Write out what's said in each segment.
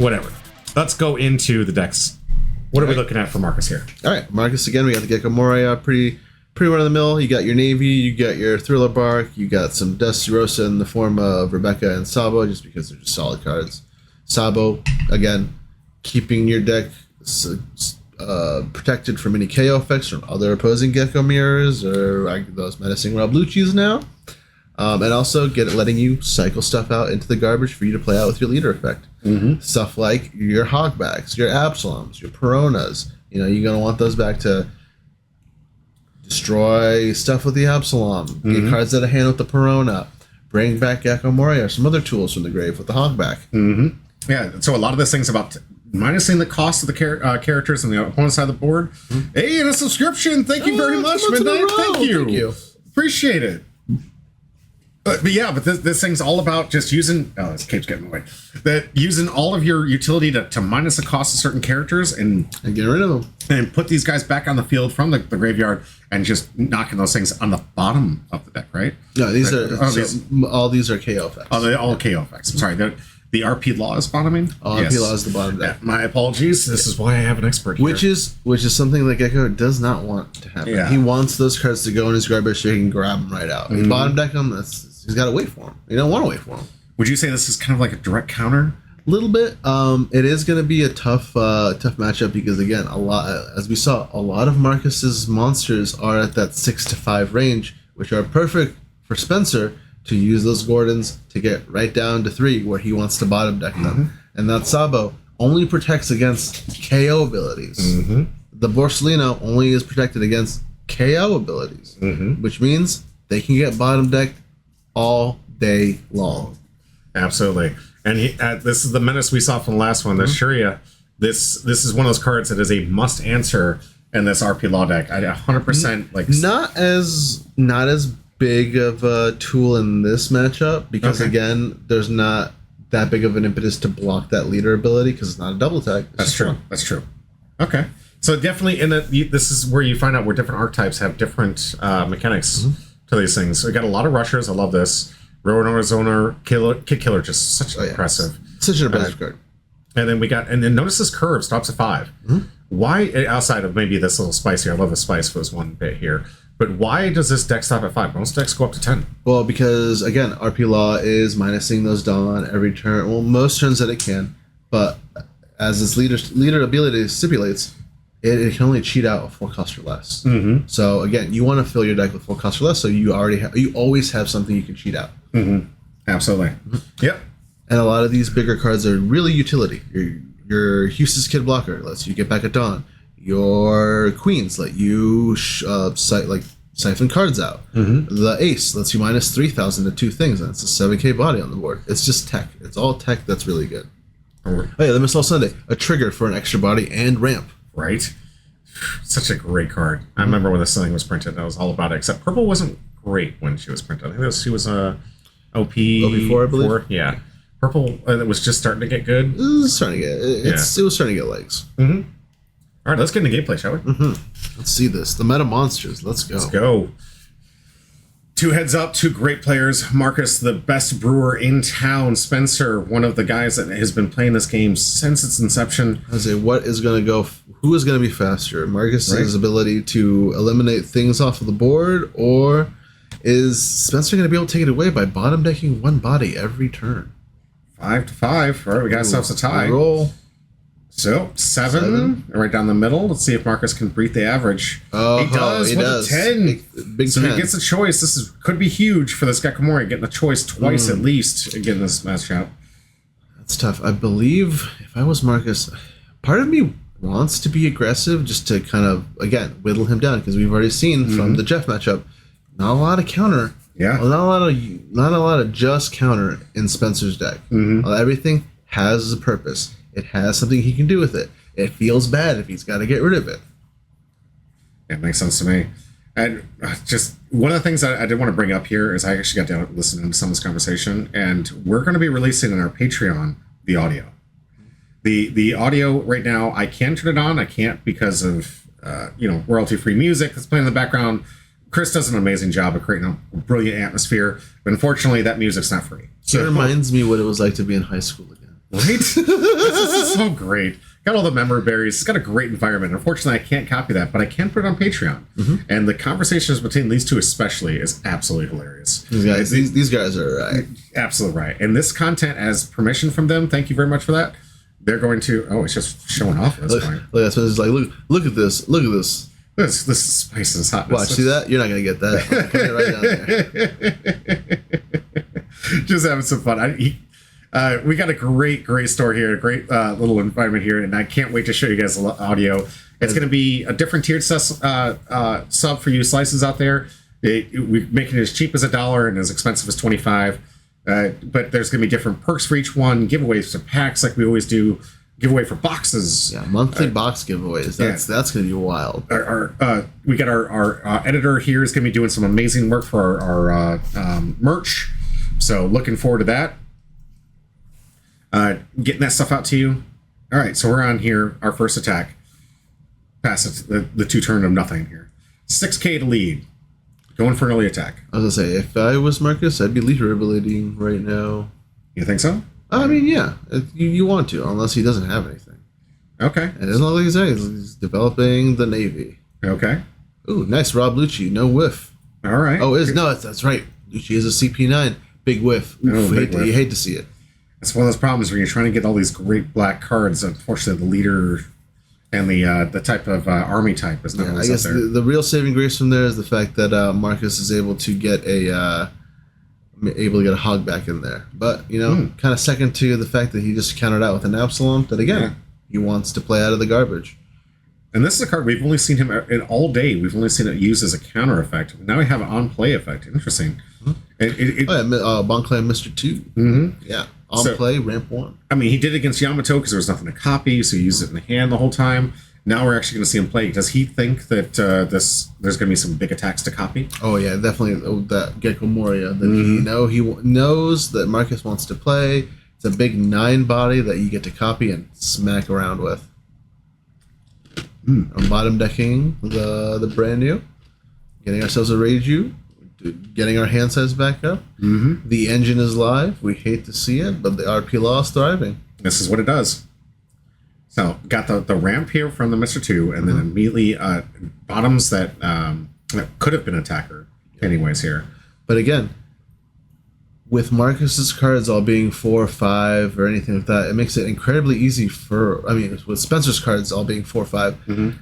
whatever. Let's go into the decks. What are we looking at for Marcus here? All right, Marcus, again, we got the Gecko Moria, pretty run-of-the-mill. You got your Navy, you got your Thriller Bark, you got some Destirosa in the form of Rebecca and Sabo, just because they're just solid cards. Sabo, again, keeping your deck protected from any KO effects from other opposing Gecko mirrors or like those menacing Rabluchis now. And also letting you cycle stuff out into the garbage for you to play out with your leader effect. Stuff like your Hogbacks, your Absaloms, your Peronas. You're going to want those back to destroy stuff with the Absalom. Get cards out of hand with the Perona. Bring back Gecko Moria or some other tools from the grave with the Hogback. Yeah, so a lot of this thing's about minusing the cost of the characters on the opponent's side of the board. Hey, and a subscription. Thank you very much, Midnight. Thank you. Appreciate it. But this thing's all about just using... Oh, this cape's getting away. Using all of your utility to minus the cost of certain characters and get rid of them. And put these guys back on the field from the graveyard and just knocking those things on the bottom of the deck, right? No, all these are KO effects. Oh, they're all KO effects. I'm sorry. The RP Law is bottoming? RP Law is the bottom deck. Yeah, my apologies. This is why I have an expert here. Which is something that Gecko does not want to happen. Yeah. He wants those cards to go in his garbage so he can grab them right out. If you bottom deck them, he's got to wait for them. You don't want to wait for them. Would you say this is kind of like a direct counter? A little bit. It is going to be a tough matchup because, again, as we saw, a lot of Marcus's monsters are at that 6 to 5 range, which are perfect for Spencer to use those Gordons to get right down to 3 where he wants to bottom deck them. And that Sabo only protects against KO abilities. The Borsellino only is protected against KO abilities, which means they can get bottom decked all day long. Absolutely. And this is the menace we saw from the last one, the Shuria. This is one of those cards that is a must answer in this RP Law deck. I 100% like not as big of a tool in this matchup because again, there's not that big of an impetus to block that leader ability because it's not a double attack. That's true. Okay. So definitely this is where you find out where different archetypes have different mechanics to these things. So we got a lot of rushers. I love this. Roanoke Zoner, Kick Killer, just such impressive. Such an impressive card. And then notice this curve stops at 5. Why, outside of maybe this little spice here, I love the spice for this one bit here, but why does this deck stop at 5? Most decks go up to 10. Well, because, again, RP Law is minusing those Dawn every turn. Well, most turns that it can, but as its leader ability stipulates, it can only cheat out a 4 cost or less. So, again, you want to fill your deck with 4 cost or less, so you always have something you can cheat out. Absolutely. Yep. And a lot of these bigger cards are really utility. Your Hughes's Kid Blocker lets you get back at Dawn. Your Queens let you siphon cards out. The Ace lets you minus 3,000 to 2 things, and it's a 7k body on the board. It's just tech. It's all tech that's really good. Oh yeah, the Missile Sunday, a trigger for an extra body and ramp. Right. Such a great card. I remember when this thing was printed, that was all about it. Except Purple wasn't great when she was printed. I think she was a OP4, I believe. Yeah. Purple was just starting to get good. It was starting to get legs. All right, let's get into gameplay, shall we? Let's see this. The meta monsters. Let's go. 2 heads up, 2 great players. Marcus, the best brewer in town. Spencer, one of the guys that has been playing this game since its inception. I say, who is going to be faster? Marcus's ability to eliminate things off of the board, or is Spencer going to be able to take it away by bottom decking 1 body every turn? 5 to 5. All right, we got ourselves a tie. Roll. So, 7 right down the middle. Let's see if Marcus can beat the average. Oh, he does. 10. Big so 10. He gets a choice. This could be huge for this Gecko Moria, getting a choice twice at least in this matchup. That's tough. I believe if I was Marcus, part of me wants to be aggressive just to kind of, again, whittle him down, because we've already seen from the Jeff matchup, not a lot of counter. Yeah. Well, not a lot of just counter in Spencer's deck. Everything has a purpose. It has something he can do with it. It feels bad if he's got to get rid of it. It makes sense to me. And just one of the things I did want to bring up here is I actually got to listen to some of this conversation, and we're going to be releasing on our Patreon the audio. The audio right now, I can turn it on. I can't because of royalty-free music that's playing in the background. Chris does an amazing job of creating a brilliant atmosphere, but unfortunately, that music's not free. So it reminds me what it was like to be in high school again. Right? This is so great. Got all the memory berries. It's got a great environment. Unfortunately, I can't copy that, but I can put it on Patreon. And the conversations between these two especially is absolutely hilarious. These guys are right. Absolutely right. And this content has permission from them. Thank you very much for that. They're going to... Oh, it's just showing off at this point. Look, that's what it's like. Look at this. Look at this. This is spice and hotness. Watch, see that? You're not going to get that. Right down there. Just having some fun. We got a great store here, a great little environment here, and I can't wait to show you guys the audio. It's going to be a different tiered sub for you slices out there. We're making it as cheap as $1 and as expensive as $25. But there's going to be different perks for each one, giveaways for packs like we always do, giveaway for boxes. Yeah, monthly box giveaways. That's going to be wild. We got our editor here is going to be doing some amazing work for our merch. So looking forward to that. Getting that stuff out to you. All right, so we're on here. Our first attack. Pass it, the 2 turn of nothing here. 6K to lead. Going for an early attack. I was going to say, if I was Marcus, I'd be lethal abilitying right now. You think so? I mean, yeah. You want to, unless he doesn't have anything. Okay. It doesn't look like he's developing the Navy. Okay. Ooh, nice Rob Lucci. No whiff. All right. Oh, that's right. Lucci is a CP9. Big whiff. Oof, you hate to see it. It's one of those problems where you're trying to get all these great black cards. Unfortunately, the leader and the type of army type is not always I guess up there. The real saving grace from there is the fact that Marcus is able to get a hog back in there. But kind of second to the fact that he just countered out with an Absalom. That again, he wants to play out of the garbage. And this is a card we've only seen him in all day. We've only seen it used as a counter effect. Now we have an on play effect. Interesting. Bonclan Mr. 2. Mm-hmm. Yeah. On play, ramp 1. I mean, he did it against Yamato because there was nothing to copy, so he used it in the hand the whole time. Now we're actually going to see him play. Does he think that there's going to be some big attacks to copy? Oh, yeah, definitely that Gecko Moria. That he knows that Marcus wants to play. It's a big 9 body that you get to copy and smack around with. I'm bottom decking the brand new. Getting ourselves a Reiju. Getting our hand size back up. Mm-hmm. The engine is live. We hate to see it, but the RP Law is thriving. This is what it does. So, got the ramp here from the Mr. 2, and then immediately bottoms that could have been attacker anyways here. But again, with Marcus's cards all being 4 or 5 or anything like that, it makes it incredibly easy with Spencer's cards all being 4 or 5,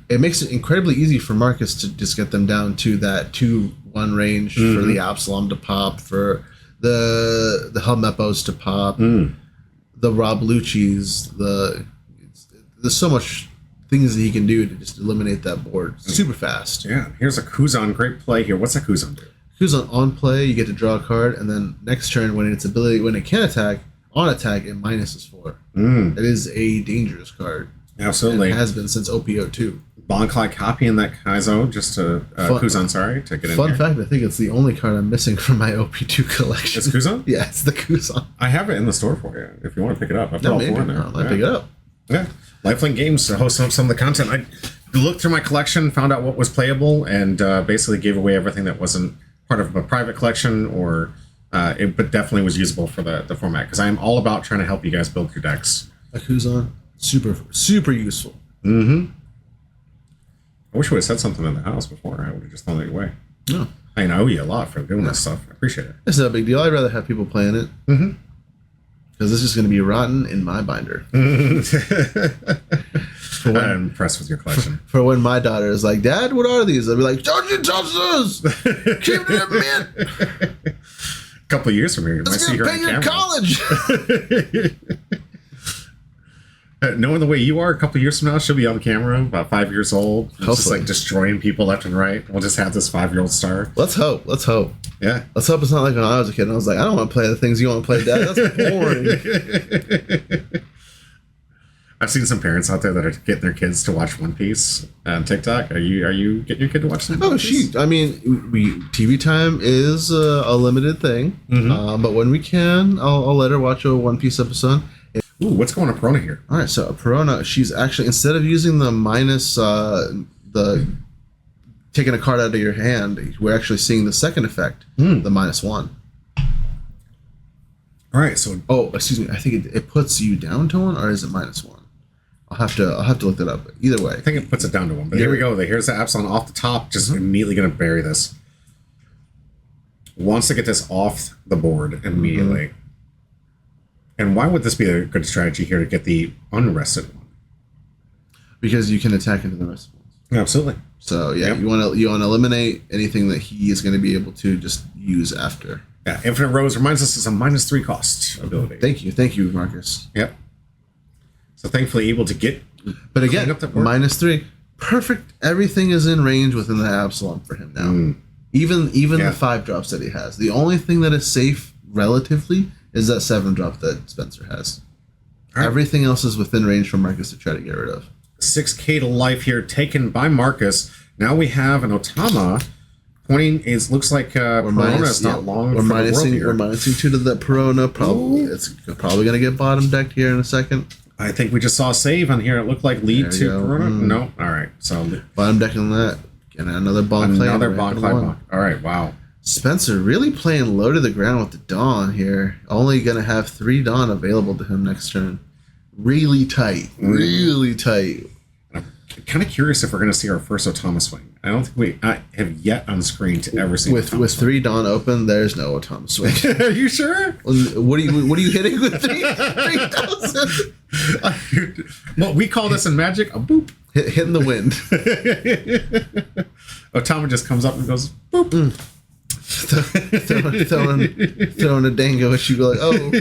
it makes it incredibly easy for Marcus to just get them down to that 2-1 range for the Absalom to pop, for the Helmeppos to pop, the Rob Lucci's, there's so much things that he can do to just eliminate that board super fast. Yeah, here's a Kuzan. Great play here. What's a Kuzan do? Kuzan on play, you get to draw a card, and then next turn, when it can attack, on attack, it minuses 4. It is a dangerous card. Absolutely. And it has been since OPO2. Bonclai copying that Kaizo, to get in Fun here. fact, I think it's the only card I'm missing from my OP2 collection. It's Kuzan? Yeah, it's the Kuzan. I have it in the store for you if you want to pick it up. I've put all 4 in there. I pick it up. Yeah. LifeLink Games hosts some of the content. I looked through my collection, found out what was playable, and basically gave away everything that wasn't part of a private collection, but definitely was usable for the format, because I am all about trying to help you guys build your decks. A Kuzan, super useful. Mm-hmm. I wish we would have said something in the house before. I would have just thrown it away. No. I owe you a lot for doing this stuff. I appreciate it. It's not a big deal. I'd rather have people playing it. Mm-hmm. Because this is going to be rotten in my binder. I'm impressed with your collection. For when my daughter is like, Dad, what are these? I'll be like, don't you touch those! Keep it in mint! A couple of years from here, you might see her on camera. College! Knowing the way you are, a couple of years from now, she'll be on camera, about 5 years old, just like destroying people left and right. We'll just have this 5-year-old star. Let's hope. Yeah. Let's hope it's not like when I was a kid and I was like, I don't want to play the things you want to play, Dad. That's boring. I've seen some parents out there that are getting their kids to watch One Piece on TikTok. Are you getting your kid to watch some One Piece? I mean, TV time is a limited thing, but when we can, I'll let her watch a One Piece episode. Ooh, what's going on Perona here? All right, so Perona, she's actually, instead of using the minus, the taking a card out of your hand, we're actually seeing the second effect, the -1. All right, so Oh, excuse me. I think it puts you down to 1, or is it -1? I'll have to look that up. Either way, I think it puts it down to 1. But here we go. Here's the Absalom off the top. Just immediately going to bury this. Wants to get this off the board immediately. And why would this be a good strategy here to get the unrested one? because you can attack into the rest of them. Absolutely. So yeah, Yep. you want to eliminate anything that he is going to be able to just use after. Yeah, Infinite Rose reminds us it's a -3 cost ability. Thank you, Marcus. Yep. So thankfully able to get. But again, clean up that board. -3, perfect. Everything is in range within the Absalom for him now. Even Yeah. the 5 drops that he has. The only thing that is safe relatively is that 7 drop that Spencer has. All right. Everything else is within range for Marcus to try to get rid of. 6K to life here, taken by Marcus. Now we have an Otama pointing. It looks like Perona is not long We're for the world minusing here. 2 to that Perona. Probably Ooh. it's probably going to get bottom decked here in a second. I think we just saw a save on here. It looked like lead There to you go. Perona. No, all right. So Bottom decking that. And another Bon Clay. another and Bon we're Clay. at 1. All right, wow. Spencer really playing low to the ground with the Dawn here. Only going to have 3 Dawn available to him next turn. Really tight. Really tight. I'm kind of curious if we're going to see our first Otama swing. I don't think we have yet on screen to ever see With 3 Dawn open, there's no Otama swing. Are you sure? What are you hitting with 3,000? Well, we call this in Magic a boop. Hitting the wind. Otama just comes up and goes boop. throwing a dango at you, go like, oh.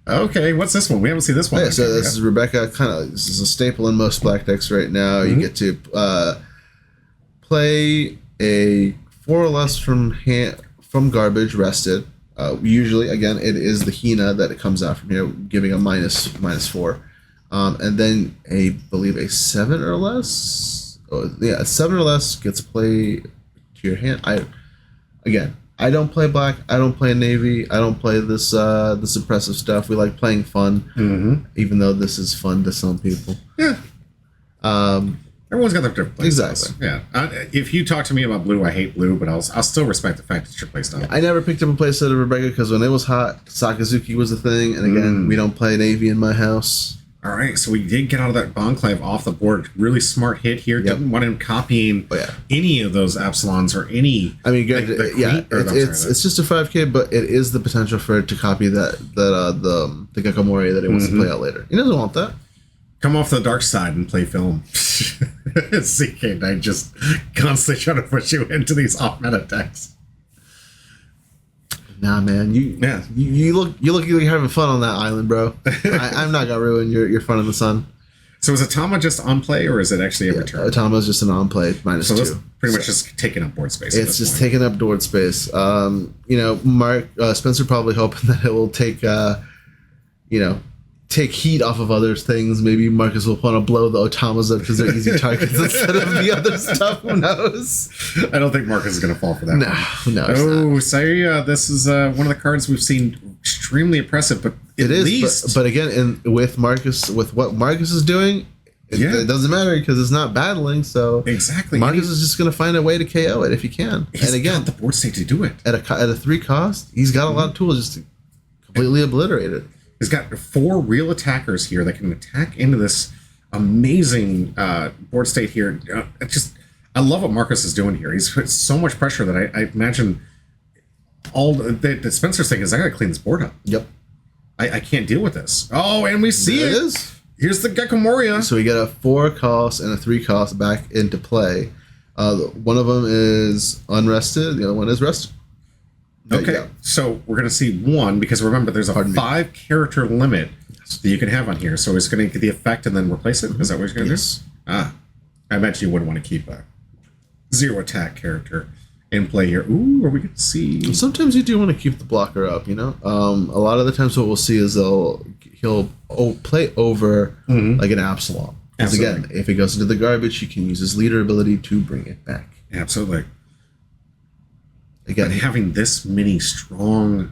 Okay, what's this one? We haven't seen this one. Yeah, so this is Rebecca. This is a staple in most black decks right now. You get to play a 4 or less from garbage rested. Usually, again, it is the Hina that it comes out from here, giving a -4, and then believe a 7 or less. A 7 or less gets play to your hand. I don't play black. I don't play navy. I don't play this suppressive stuff. We like playing fun, even though this is fun to some people. Yeah. Everyone's got their different play Exactly. styles. Yeah. If you talk to me about blue, I hate blue, but I'll still respect the fact that your play style. I never picked up a playset of Rebecca because when it was hot, Sakazuki was a thing, and again, we don't play navy in my house. All right, so we did get out of that Bonclave off the board. Really smart hit here. Yep. Didn't want him copying any of those Absalons or any. I mean, it's it's just a 5K, but it is the potential for it to copy the Gecko Mori that he wants to play out later. He doesn't want that. Come off the dark side and play film. CK Knight just constantly trying to push you into these off-meta decks. Nah, man, you look like you're having fun on that island, bro. I'm not gonna ruin your fun in the sun. So is Otama just on play, or is it actually a return? Otama's just an on play -2. So that's pretty much just taking up board space. It's just taking up board space. Mark Spencer probably hoping that it will take heat off of other things. Maybe Marcus will want to blow the Otamas up because they're easy targets instead of the other stuff. Who knows? I don't think Marcus is going to fall for that. No. Oh, Saya, this is one of the cards we've seen extremely impressive, but It is. But again, with Marcus, with what Marcus is doing, it doesn't matter because it's not battling. So exactly, Marcus is just going to find a way to KO it if he can. He's and again, got the board state to do it at a 3 cost. He's got a lot of tools just to completely obliterate it. He's got 4 real attackers here that can attack into this amazing board state here. I love what Marcus is doing here. He's put so much pressure that I imagine all the Spencer's thing is I got to clean this board up. Yep. I can't deal with this. Oh, and we see there it. It is. Here's the Gecko Moria. So we get a 4 cost and a 3 cost back into play. One of them is unrested. The other one is rested. Okay, so we're going to see 1 because remember there's a 5 character limit that you can have on here. So it's going to get the effect and then replace it. Is that what you're going to do? I imagine you wouldn't want to keep a 0 attack character in play here. Ooh, are we going to see? Sometimes you do want to keep the blocker up. A lot of the times what we'll see is he'll play over like an Absalom. Because again, if it goes into the garbage, he can use his leader ability to bring it back. Absolutely. Again, but having this many strong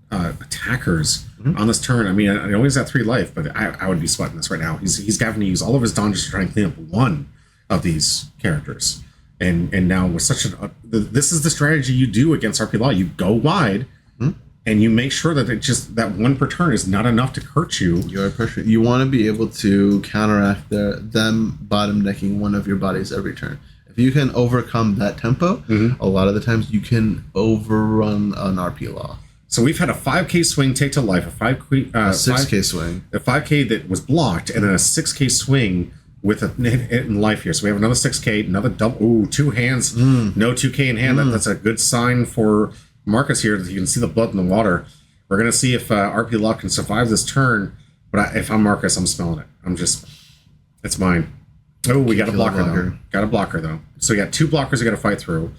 attackers on this turn, I mean, I know he's at 3 life, but I would be sweating this right now. He's having to use all of his dodges to try and clean up 1 of these characters, and now with such this is the strategy you do against RP Law. You go wide, and you make sure that that one per turn is not enough to hurt you. You're perfect. You want to be able to counteract them bottom decking one of your bodies every turn. If you can overcome that tempo, a lot of the times you can overrun an RP Law. So we've had a 5K swing take to life, a 6K swing, a 5K that was blocked, and then a 6K swing with a hit in life here. So we have another 6K, another double. Ooh, 2 hands, no 2K in hand. That's a good sign for Marcus here. You can see the blood in the water. We're gonna see if RP Law can survive this turn. But if I'm Marcus, I'm smelling it. It's mine. Oh, we got a blocker though. Got a blocker though. So we got 2 blockers we got to fight through.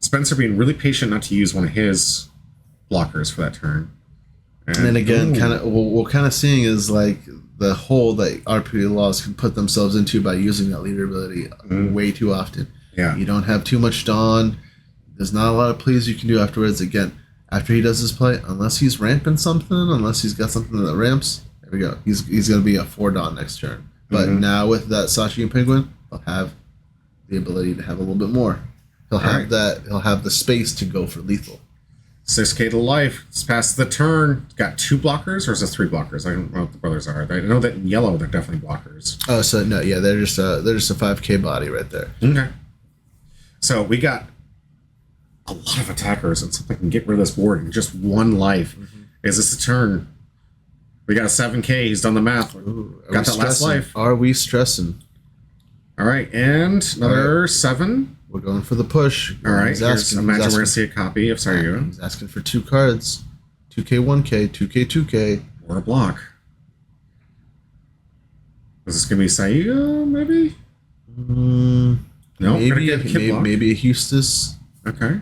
Spencer being really patient not to use one of his blockers for that turn. And then again, kind of what we're kind of seeing is like the hole that RP Laws can put themselves into by using that leader ability way too often. Yeah, you don't have too much Dawn. There's not a lot of plays you can do afterwards. Again, after he does his play, unless he's ramping something, unless he's got something that ramps, there we go. He's going to be a 4 Dawn next turn. But now with that Sashi and Penguin, he'll have the ability to have a little bit more. He'll have that. He'll have the space to go for lethal. 6K to life. It's past the turn. Got 2 blockers, or is it 3 blockers? I don't know what the brothers are. I know that in yellow they're definitely blockers. Oh, so no, yeah, they're just a 5K body right there. Okay. So we got a lot of attackers, and something can get rid of this board in just 1 life. Is this a turn? We got a 7K. He's done the math. Got that last life. Are we stressing? All right, and another 7. We're going for the push. All right, imagine we're going to see a copy of Sayu. He's asking for 2 cards. 2K, 1K, 2K, 2K. Or a block. Is this going to be Sayu, maybe? No, maybe a Hustis. Okay.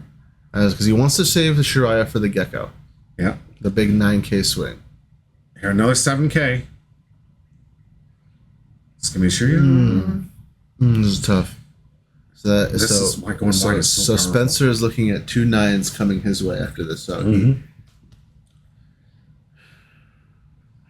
Because he wants to save the Shiraya for the Gecko. Yeah. The big 9K swing. Here, another 7K. It's going to be Shiraya. This is tough. So so Spencer is looking at 2 9s coming his way after this. So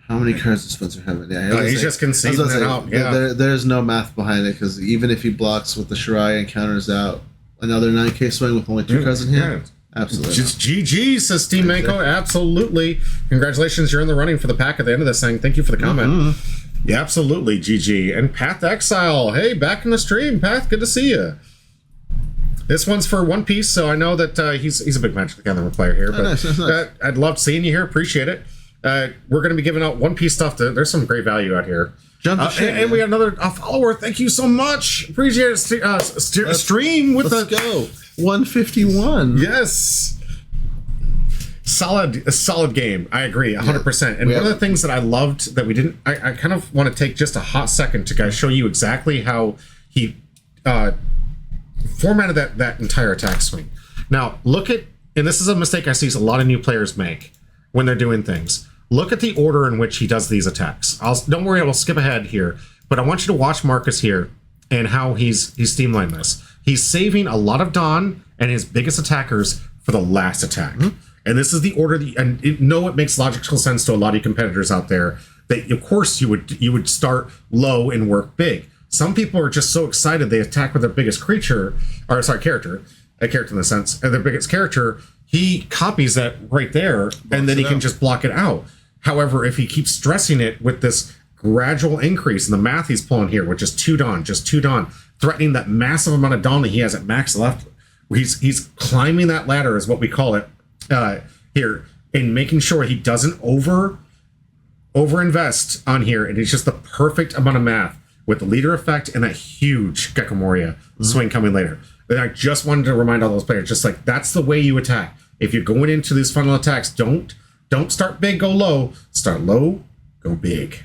how many cards does Spencer have? Yeah, he's just conceding it out. Yeah. There's no math behind it because even if he blocks with the Shiraya and counters out another 9K swing with only 2 cards in hand, absolutely. Just GG, says Team Mako. Absolutely. Congratulations, you're in the running for the pack at the end of this thing. Thank you for the comment. Yeah, absolutely, GG. And Path Exile. Hey, back in the stream, Path. Good to see you. This one's for One Piece, so I know that he's a big Magic the Gathering player here. But nice. I'd love seeing you here. Appreciate it. We're going to be giving out One Piece stuff. There's some great value out here. And we got another follower. Thank you so much. Appreciate it. Stream with Let's go. 151. Yes. A solid game. I agree 100%. And one of the things that I loved that we didn't, I kind of want to take just a hot second to show you exactly how he formatted that entire attack swing. Now look at, and this is a mistake I see a lot of new players make when they're doing things. Look at the order in which he does these attacks. Don't worry, I will skip ahead here, but I want you to watch Marcus here and how he's streamlining this. He's saving a lot of Dawn and his biggest attackers for the last attack. And this is the order, it makes logical sense to a lot of you competitors out there that, of course, you would start low and work big. Some people are just so excited they attack with their biggest character, a character in the sense, and their biggest character, he copies that right there, and then he can just block it out. However, if he keeps stressing it with this gradual increase in the math he's pulling here, which is 2 Dawn, threatening that massive amount of Dawn that he has at max left, he's climbing that ladder is what we call it. Here, and making sure he doesn't over invest on here, and it's just the perfect amount of math with the leader effect and that huge Gecko Moria swing coming later. And I just wanted to remind all those players, just like that's the way you attack. If you're going into these final attacks, don't start big, go low. Start low, go big.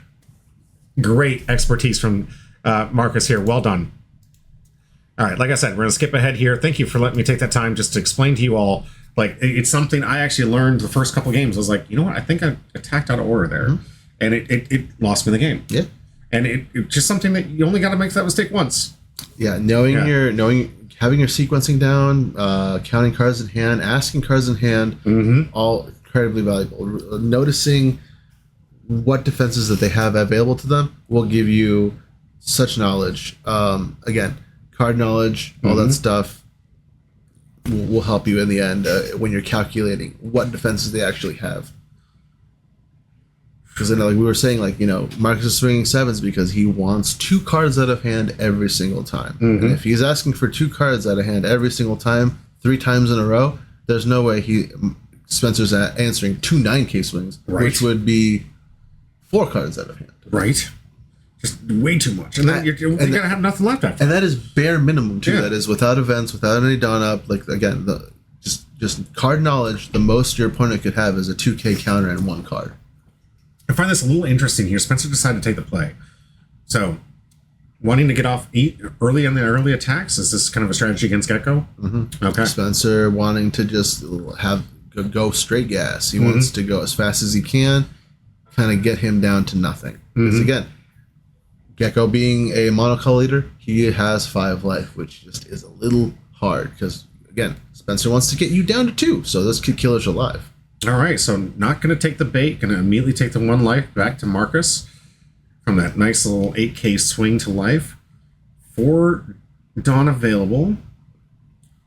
Great expertise from Marcus here. Well done. All right, like I said, we're gonna skip ahead here. Thank you for letting me take that time just to explain to you all. Like, it's something I actually learned the first couple games. I was like, you know what? I think I attacked out of order there. And it lost me the game. Yeah. And it's just something that you only got to make that mistake once. Yeah, having your sequencing down, counting cards in hand, asking cards in hand, all incredibly valuable. Noticing what defenses that they have available to them will give you such knowledge. Again, card knowledge, all that stuff. will help you in the end when you're calculating what defenses they actually have. Because like we were saying, like, you know, Marcus is swinging sevens because he wants 2 cards out of hand every single time. Mm-hmm. And if he's asking for 2 cards out of hand every single time, 3 times in a row, there's no way Spencer's answering 2 9K swings, right, which would be 4 cards out of hand. Right. Just way too much. And then you're going to have nothing left after. And that is bare minimum, too. Yeah. That is without events, without any dawn up. Like, again, just card knowledge, the most your opponent could have is a 2K counter and 1 card. I find this a little interesting here. Spencer decided to take the play. So, wanting to get off early in the early attacks, is this kind of a strategy against Gecko? Mm-hmm. Okay. Spencer wanting to just go straight gas. He wants to go as fast as he can, kind of get him down to nothing. Because again, Gecko being a monocolor leader, he has 5 life, which just is a little hard. Because, again, Spencer wants to get you down to 2, so this could kill us alive. All right, so not going to take the bait. Going to immediately take the 1 life back to Marcus from that nice little 8K swing to life. 4 Dawn available. Going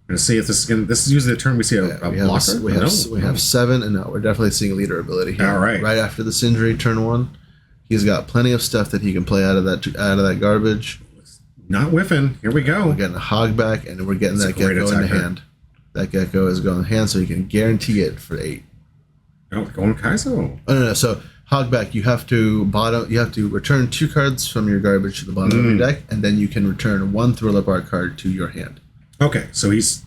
to see if this is going. This is usually the turn we see a blocker. We have 7, and no, we're definitely seeing leader ability here. All right, right after this injury, turn 1, he's got plenty of stuff that he can play out of that garbage. Not whiffing. Here we go. We're getting a hog back, and we're getting that Gecko in the hand. That Gecko is going in hand, so he can guarantee it for 8. Oh, going Kaizo. Oh no! So hogback, you have to return 2 cards from your garbage to the bottom of your deck, and then you can return 1 Thrill Apart card to your hand. Okay, so he's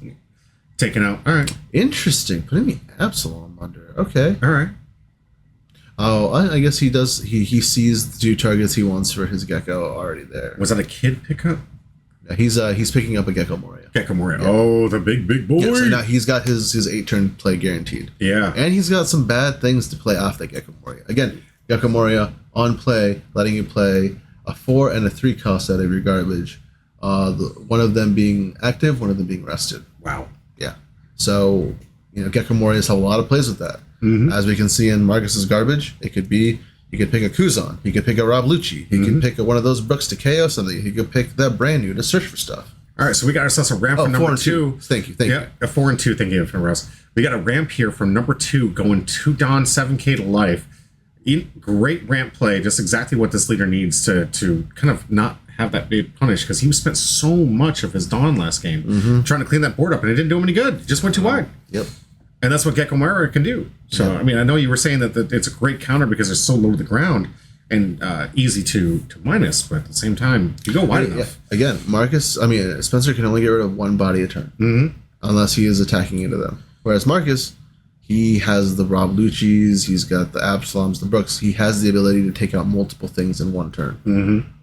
taken out. All right. Interesting. Putting the Absalom under. Okay. All right. Oh, I guess he does. He sees the 2 targets he wants for his Gecko already there. Was that a kid pickup? He's picking up a Gecko Moria. Gecko Moria. Yeah. Oh, the big boy. Yeah, so now he's got his 8-turn play guaranteed. Yeah. And he's got some bad things to play off that Gecko Moria. Again, Gecko Moria on play, letting you play a 4 and a 3 cost out of your garbage. One of them being active, one of them being rested. Wow. Yeah. So, you know, Gecko Morias have a lot of plays with that. As we can see in Marcus's garbage, it could be, he could pick a Kuzan, he could pick a Rob Lucci, he could pick one of those Brooks to KO something, he could pick that brand new to search for stuff. All right, so we got ourselves a ramp from number 2. Thank you. Yeah, a 4 and 2. Thank you for us. We got a ramp here from number 2 going 2 Dawn, 7K to life. Great ramp play, just exactly what this leader needs to kind of not have that big punish, because he spent so much of his Dawn last game trying to clean that board up, and it didn't do him any good. It just went too wide. Yep. And that's what Gecko Moria can do. So, I mean, I know you were saying that it's a great counter because they're so low to the ground and easy to minus, but at the same time, you go wide enough. Again, Spencer can only get rid of 1 body a turn, unless he is attacking into them. Whereas Marcus, he has the Rob Lucci's, he's got the Absaloms, the Brooks. He has the ability to take out multiple things in 1 turn.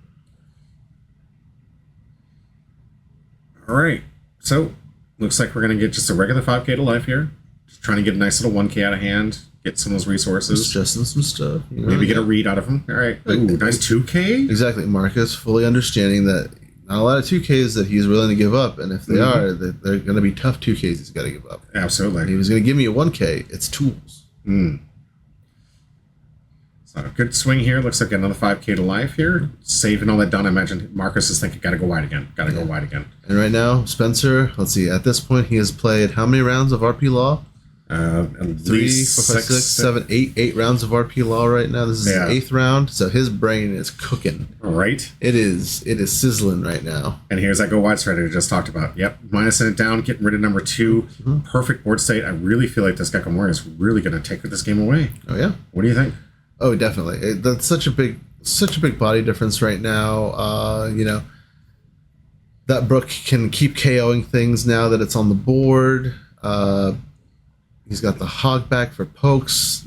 All right, so looks like we're going to get just a regular 5K to life here. Just trying to get a nice little 1K out of hand, get some of those resources. Suggesting some stuff. You know, maybe get a read out of him. All right. Ooh, nice 2K. Exactly. Marcus fully understanding that not a lot of 2Ks that he's willing to give up, and if they are, they're going to be tough 2Ks he's got to give up. Absolutely. If he was going to give me a 1K, it's tools. So a good swing here. Looks like another 5K to life here. Saving all that done. I imagine Marcus is thinking, got to go wide again. Got to go wide again. And right now, Spencer, let's see, at this point, he has played how many rounds of RP Law? At 3, 4, 5, least 6, 7, 8 rounds of RP Law right now. This is his 8th round, so his brain is cooking. All right. It is sizzling right now. And here's that go wide strategy I just talked about. Yep, minusing it down, getting rid of number 2. Perfect board state. I really feel like this Gecko Moria is really going to take this game away. Oh yeah. What do you think? Oh, definitely. That's such a big body difference right now. You know, that Brook can keep KOing things now that it's on the board. He's got the hog back for pokes.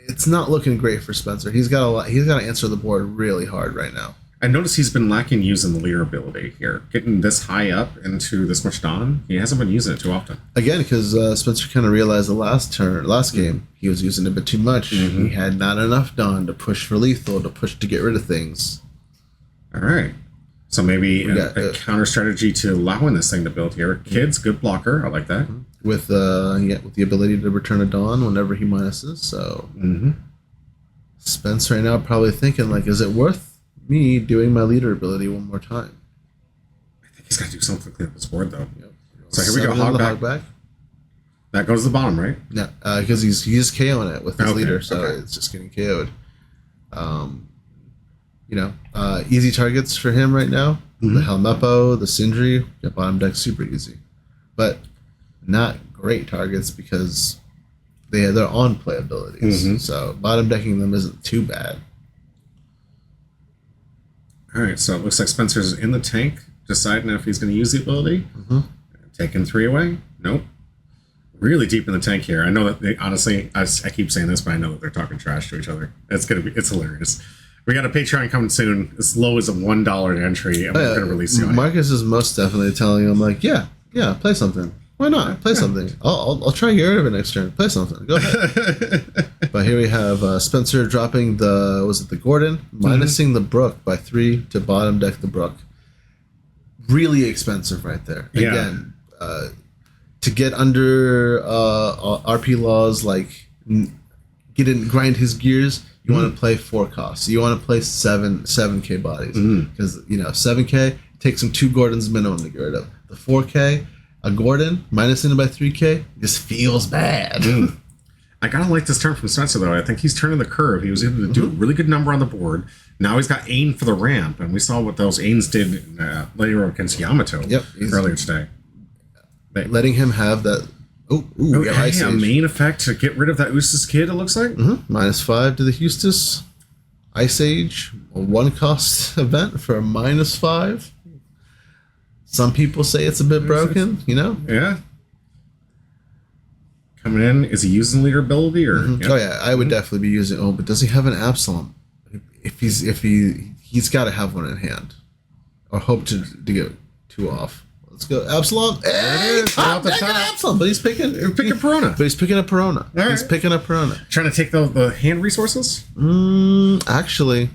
It's not looking great for Spencer. He's got to answer the board really hard right now. I noticed he's been lacking using the leader ability here. Getting this high up into this much Dawn, he hasn't been using it too often. Again, because Spencer kind of realized the last game, he was using it a bit too much. He had not enough Dawn to push for lethal, to push to get rid of things. All right. So maybe a counter strategy to allowing this thing to build here. Kid's good blocker. I like that. With the ability to return a Dawn whenever he minuses. So Spence right now probably thinking, like, is it worth me doing my leader ability one more time? I think he's got to do something to clean up his board, though. Yep. So here we go, 7 in the hog back. That goes to the bottom, right? Yeah, because he's KOing it with his leader, so okay. it's just getting KO'd. Easy targets for him right now. The Helmeppo, the Sindri, get bottom deck super easy. But not great targets because they're on play abilities. So bottom decking them isn't too bad. All right, so it looks like Spencer's in the tank, deciding if he's going to use the ability. Taking 3 away. Nope. Really deep in the tank here. I know that they honestly, I keep saying this, but I know that they're talking trash to each other. It's hilarious. We got a Patreon coming soon, as low as a $1 entry, and we're going to release the audio. Marcus is most definitely telling him, like, yeah, play something. Why not? Play something. I'll try to get rid of it next turn. Play something. Go ahead. But here we have Spencer dropping the Gordon, minusing the Brook by 3 to bottom deck the Brook. Really expensive right there. Again, to get under RP laws, like grind his gears, you want to play 4 costs. You want to play 7K bodies because 7K takes him 2 Gordons minimum to get rid of. The 4K, a Gordon minusing it by 3K just feels bad. I gotta like this turn from Spencer though. I think he's turning the curve. He was able to do a really good number on the board. Now he's got Ain for the ramp, and we saw what those Ains did later against Yamato earlier today. Letting him have that. Main effect to get rid of that Eustace Kid, it looks like. -5 to the Eustace. Ice Age, a 1-cost event for a -5. Some people say it's a bit broken, Yeah. Coming in, is he using leader ability or? Oh yeah, I would definitely be using. Oh, but does he have an Absalom? He's got to have one in hand, or hope to get 2 off. Let's go, Absalom. Hey, top deck an Absalom, but he's picking Perona. But he's picking a Perona. He's picking a Perona. Trying to take the hand resources. Actually,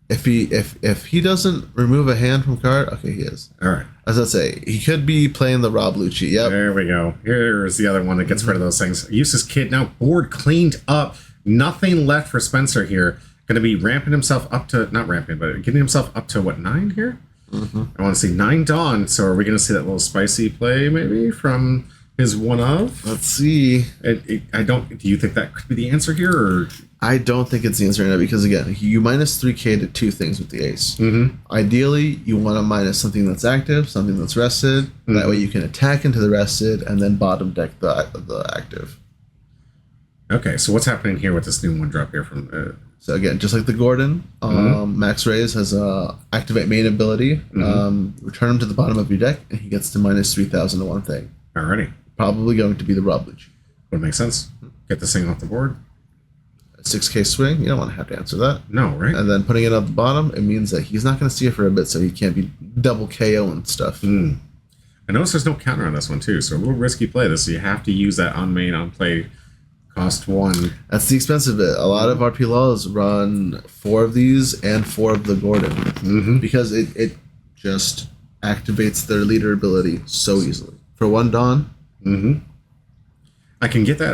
if he doesn't remove a hand from card, okay, he is. All right. As I say, he could be playing the Rob Lucci. Yep. There we go. Here's the other one that gets rid of those things. Eustace Kid now board cleaned up. Nothing left for Spencer here. Going to be ramping himself up to, not ramping, but getting himself up to what, 9 here? I want to see 9 Dawn. So are we going to see that little spicy play maybe from his one of? Let's see. Do you think that could be the answer here? Or? I don't think it's the answer right now because, again, you -3K to 2 things with the ace. Ideally, you want to minus something that's active, something that's rested. That way you can attack into the rested and then bottom deck the active. Okay, so what's happening here with this new 1-drop here from... So again, just like the Gordon, Max Reyes has a activate main ability. Return him to the bottom of your deck, and he gets to -3,000 to 1 thing. Alrighty. Probably going to be the Rob Lucci. Would make sense. Get this thing off the board. 6K swing, you don't want to have to answer that. No, right? And then putting it at the bottom, it means that he's not going to see it for a bit, so he can't be double KO and stuff. I notice there's no counter on this one, too, so a little risky play this, so you have to use that on main, on play, cost 1. That's the expensive bit. A lot of RP laws run 4 of these and 4 of the Gordon because it just activates their leader ability so easily. For 1 Dawn, I can get that.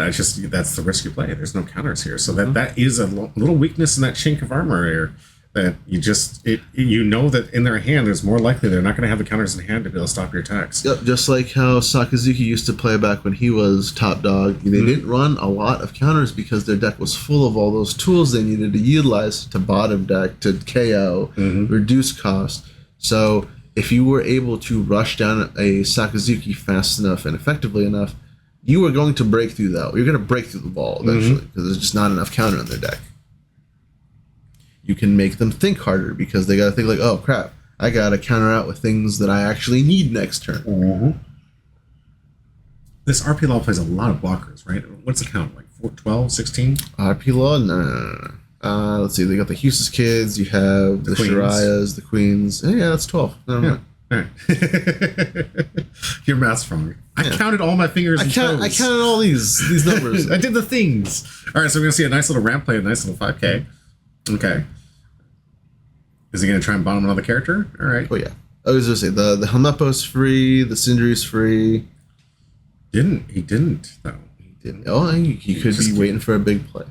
That's the risky play. There's no counters here, so that is a little weakness in that chink of armor here. That you know that in their hand, there's more likely they're not going to have the counters in hand to be able to stop your attacks. Yep, just like how Sakazuki used to play back when he was top dog. They didn't run a lot of counters because their deck was full of all those tools they needed to utilize to bottom deck, to KO, reduce cost. So if you were able to rush down a Sakazuki fast enough and effectively enough, you were going to break through that. You're going to break through the wall eventually because there's just not enough counter in their deck. You can make them think harder because they got to think like, oh crap, I got to counter out with things that I actually need next turn. This RP Law plays a lot of blockers, right? What's the count? Like 4, 12, 16? RP Law? No. Let's see. They got the Eustace Kids. You have the Shariahs, the Queens. Yeah, that's 12. Never mind. All right. Your math's wrong. I counted all my fingers and toes. I counted all these numbers. I did the things. All right, so we're going to see a nice little ramp play, a nice little 5K. Okay. Is he going to try and bottom another character? All right. Oh, yeah. I was going to say, the Helmeppo's free, the Sindri's free. He didn't, though. He didn't. Oh, he could be waiting for a big play.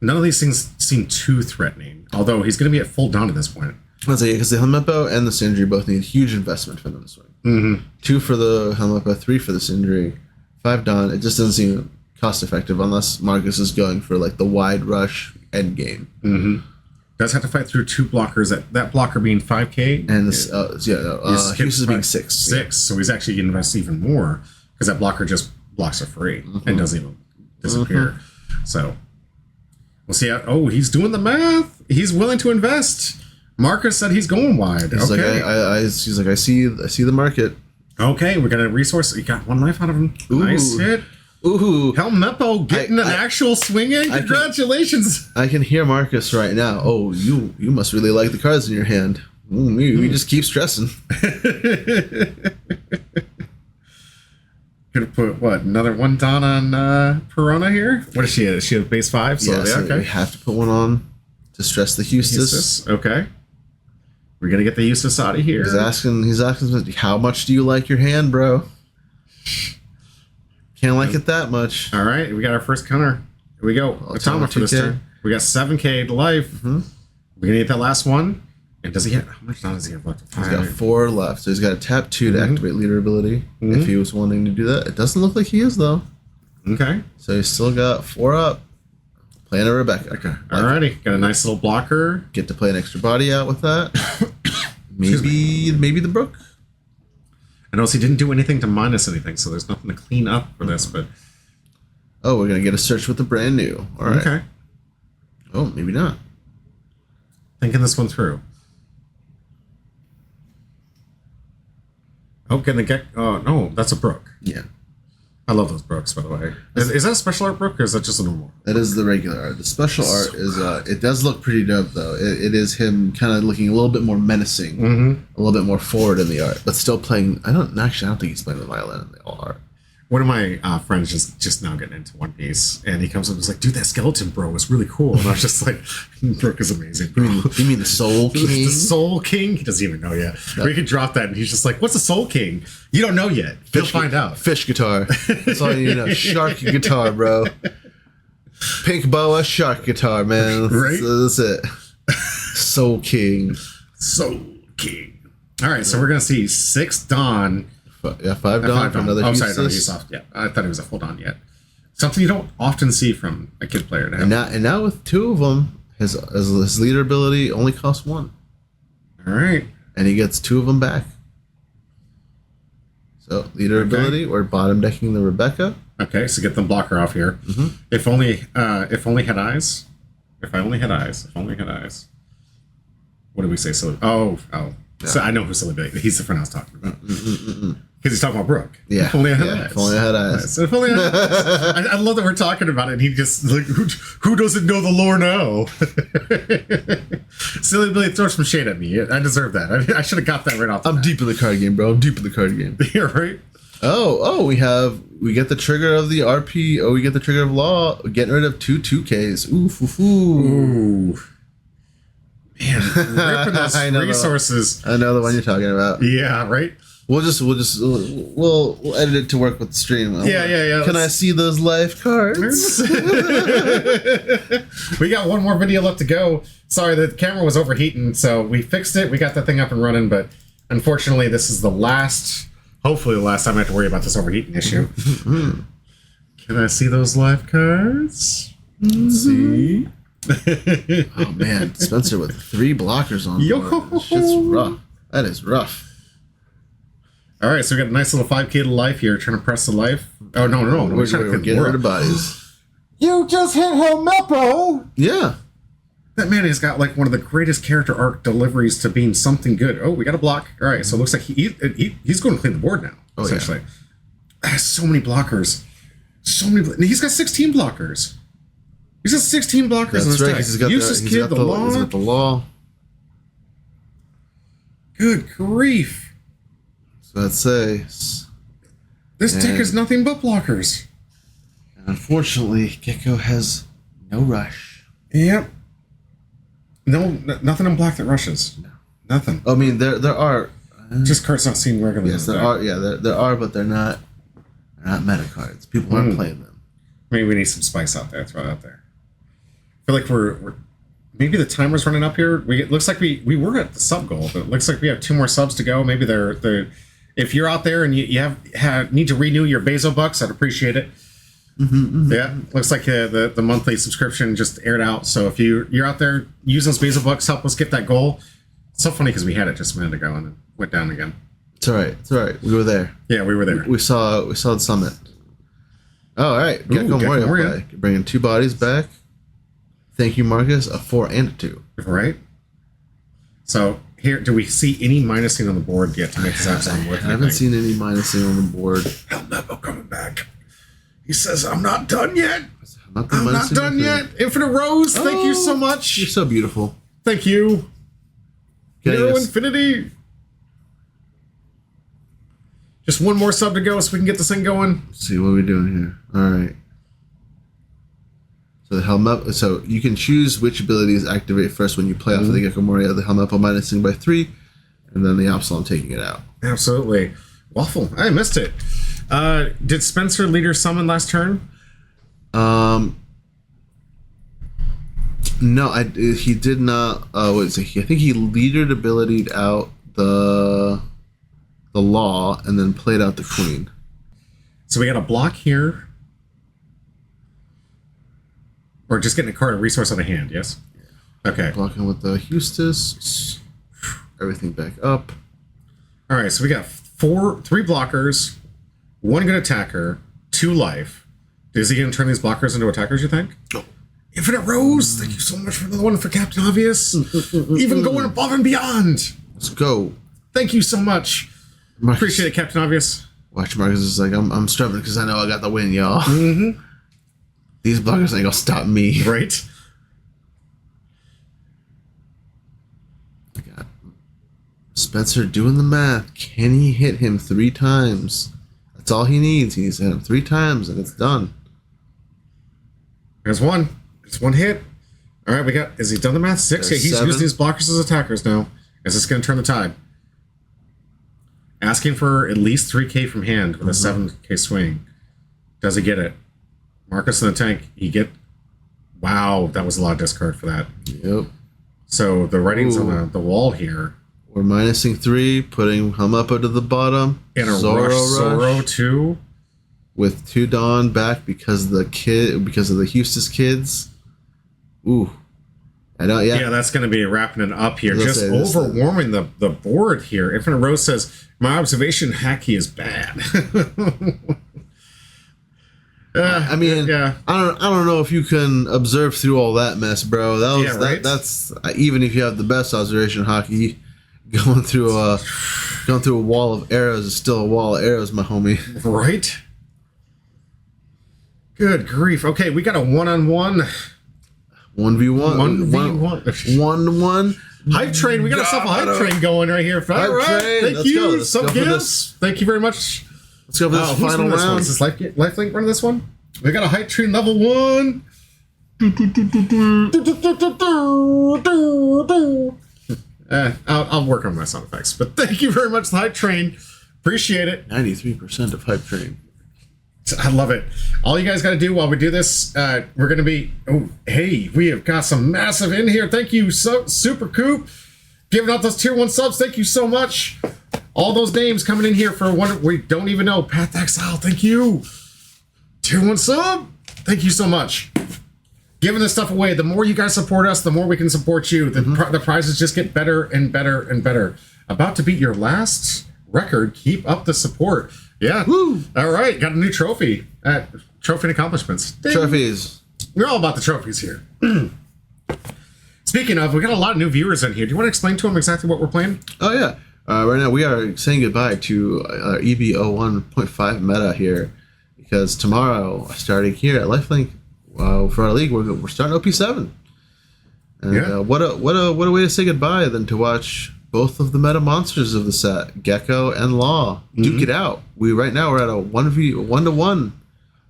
None of these things seem too threatening, although he's going to be at full down at this point. I'll say, because the Helmeppo and the Sindri both need huge investment for them to swing. Mm-hmm. 2 for the Helmeppo, 3 for this injury, 5 Dawn. It just doesn't seem cost effective unless Marcus is going for like the wide rush end game. Mm-hmm. Does have to fight through 2 blockers. That blocker being 5K, And this, Hughes is being 6. 6, so he's actually going to invest even more because that blocker just blocks for free and doesn't even disappear. So we'll see. He's doing the math. He's willing to invest. Marcus said he's going wide. He's okay. He's like, I see the market. Okay, we got a resource. You got 1 life out of him. Ooh. Nice hit. Ooh, Helmeppo getting an actual swing in. Congratulations. I can hear Marcus right now. Oh, you must really like the cards in your hand. We just keep stressing. Could have put another 1 Dawn on Perona here. What is she at? Is she at base 5? So yeah, so okay. we have to put one on to stress the Eustace. Okay. We're gonna get the Eustace out of here. He's asking how much do you like your hand, bro? Can't like it that much. All right, we got our first counter. Here we go. Atomic for this turn. We got 7K to life. We're gonna get that last one. And does he have how much Dawn does he have left? He's got 4 left, so he's got to tap 2 to activate leader ability. If he was wanting to do that, it doesn't look like he is though. Okay. So he's still got 4 up. Playing a Rebecca. Okay. Alrighty, got a nice little blocker. Get to play an extra body out with that. maybe the Brook. I notice he didn't do anything to minus anything, so there's nothing to clean up for this, but... Oh, we're going to get a search with the brand new. All right. Okay. Oh, maybe not. Thinking this one through. Oh, can the Gecko... Oh, no, that's a Brook. Yeah. I love those Brooks, by the way. Is that a special art Brook, or is that just a normal? That is the regular art. The special art is... it does look pretty dope, though. It is him kind of looking a little bit more menacing. A little bit more forward in the art, but still playing... I don't think he's playing the violin in the all art. One of my friends just now getting into One Piece, and he comes up and was like, dude, that skeleton bro was really cool. And I was just like, Brook is amazing, bro. You mean the Soul King? The Soul King? He doesn't even know yet. No. We could drop that, and he's just like, what's the Soul King? You don't know yet. You'll find out. Fish guitar. That's all you need to know. Shark guitar, bro. Pink boa, shark guitar, man. Right? That's it. Soul King. Soul King. All right, so we're going to see 6 Dawn. Yeah, 5 Dawn for another Eustace. Sorry, no, he's off. Yeah, I thought it was a full Dawn yet. Something you don't often see from a kid player to have. And now with 2 of them, his leader ability only costs 1. All right. And he gets 2 of them back. So leader ability, we're bottom decking the Rebecca. Okay, so get the blocker off here. If only had eyes. If I only had eyes. If only had eyes. What did we say? So yeah. So I know who Silly Billy. He's the friend I was talking about. Because he's talking about Brook. Yeah. If only I had eyes. If only I had eyes. Nice. If only I had eyes. I love that we're talking about it, and he just like, who doesn't know the lore now? Silly Billy, throw some shade at me. I deserve that. I should have got that right off. I'm deep in the card game, bro. I'm deep in the card game. Yeah, right. We get the trigger of the RP. Oh, we get the trigger of Law. Getting rid of 2 2Ks. Ooh. Man, ripping those resources. I know the one you're talking about. Yeah, right. We'll edit it to work with the stream. Yeah. Can I see those life cards? We got one more video left to go. Sorry, the camera was overheating, so we fixed it. We got that thing up and running, but unfortunately, this is hopefully the last time I have to worry about this overheating issue. Can I see those life cards? Let's see. Oh man, Spencer with 3 blockers on board. This shit's rough. That is rough. All right, so we got a nice little 5K to life here. Trying to press the life. Oh no! We're getting rid of bodies. You just hit Helmeppo. Yeah. That man has got like one of the greatest character arc deliveries to being something good. Oh, we got a block. All right, so it looks like he's going to clean the board now. Oh, essentially, so many blockers. He's got 16 blockers. He's got 16 blockers. That's right. He's got the law. Good grief. So I'd say this deck is nothing but blockers. And unfortunately, Gecko has no rush. Yep. No, nothing in black that rushes. No. Nothing. I mean, there are just cards not seen regularly. Yes, there are. Yeah, there are, but they're not meta cards. People aren't playing them. Maybe we need some spice out there. Throw it out there. I feel like we're maybe the timer's running up here. It looks like we were at the sub goal, but it looks like we have 2 more subs to go. Maybe they're If you're out there and you need to renew your Basil bucks, I'd appreciate it. Yeah, looks like the monthly subscription just aired out. So if you're out there, use those Basil bucks, help us get that goal. It's so funny because we had it just a minute ago and it went down again. It's all right. It's all right. We were there. Yeah, we were there. We saw the summit. Oh, all right. Gecko Moria. Bringing 2 bodies back. Thank you, Marcus. A 4 and a 2. Right. So here, do we see any minusing on the board yet to make this Absalom worth? I haven't seen any minusing on the board. El Nepo coming back. He says, "I'm not done yet. I'm not done yet." Infinite Rose, thank you so much. You're so beautiful. Thank you. Hero Infinity. Just one more sub to go so we can get this thing going. Let's see what we're doing here. All right. So the Helmepo, so you can choose which abilities activate first when you play off of the Gecko Moria. The Helmepo minusing by 3, and then the Absalom taking it out. Absolutely. Waffle. I missed it. Did Spencer leader summon last turn? No, he did not. I think he leadered ability'd out the Law and then played out the Queen. So we got a block here. Or just getting a card, a resource on the hand, yes? Okay. Blocking with the Hustis. Everything back up. All right, so we got 3 blockers, 1 good attacker, 2 life. Is he going to turn these blockers into attackers, you think? No. Infinite Rose, thank you so much for another one for Captain Obvious. Even going above and beyond. Let's go. Thank you so much. Marcus, appreciate it, Captain Obvious. Watch, Marcus is like, I'm struggling because I know I got the win, y'all. Mm-hmm. These blockers ain't gonna stop me. Right? I got Spencer doing the math. Can he hit him 3 times? That's all he needs. He needs to hit him 3 times and it's done. There's 1. It's 1 hit. All right, we got. Is he done the math? 6. Yeah, he's 7. using these blockers as attackers now. Is this going to turn the tide? Asking for at least 3K from hand with a 7K swing. Does he get it? Marcus in the tank. He get. Wow, that was a lot of discard for that. Yep. So the writing's on the wall here. We're minusing 3, putting Helmepo to the bottom. And a Zoro too. With 2 Dawn back because of the Hustis kids. Ooh. I know, yeah. Yeah, that's going to be wrapping it up here. Just overwarming the board here. Infinite Rose says, my observation, Hacky is bad. I mean, yeah. I don't know if you can observe through all that mess, bro. That's even if you have the best observation hockey, going through a wall of arrows is still a wall of arrows, my homie. Right? Good grief. Okay, we got a 1-on-1. 1v1. 1v1. 1-1. Hype train. We got ourselves a hype train going right here. All right. Thank you. Some gifts. Thank you very much. Let's go for this final round. Is this LifeLink running this one? We got a hype train level 1. I'll work on my sound effects. But thank you very much, the hype train. Appreciate it. 93% of hype train. I love it. All you guys got to do while we do this, we're going to be... Oh, hey, we have got some massive in here. Thank you, Super Coop. Giving out those tier 1 subs. Thank you so much. All those names coming in here for one we don't even know. Path Exile, thank you. Tier 1 sub. Thank you so much. Giving this stuff away. The more you guys support us, the more we can support you. The prizes just get better and better and better. About to beat your last record. Keep up the support. Yeah. Woo. All right. Got a new trophy. Trophy and accomplishments. Ding. Trophies. We're all about the trophies here. Speaking of, we got a lot of new viewers in here. Do you want to explain to them exactly what we're playing? Oh, yeah. Right now, we are saying goodbye to our EB01 meta here because tomorrow, starting here at LifeLink for our league, we're starting OP7. And what a way to say goodbye than to watch both of the meta monsters of the set, Gecko and Law, duke it out. Right now we're at a 1-1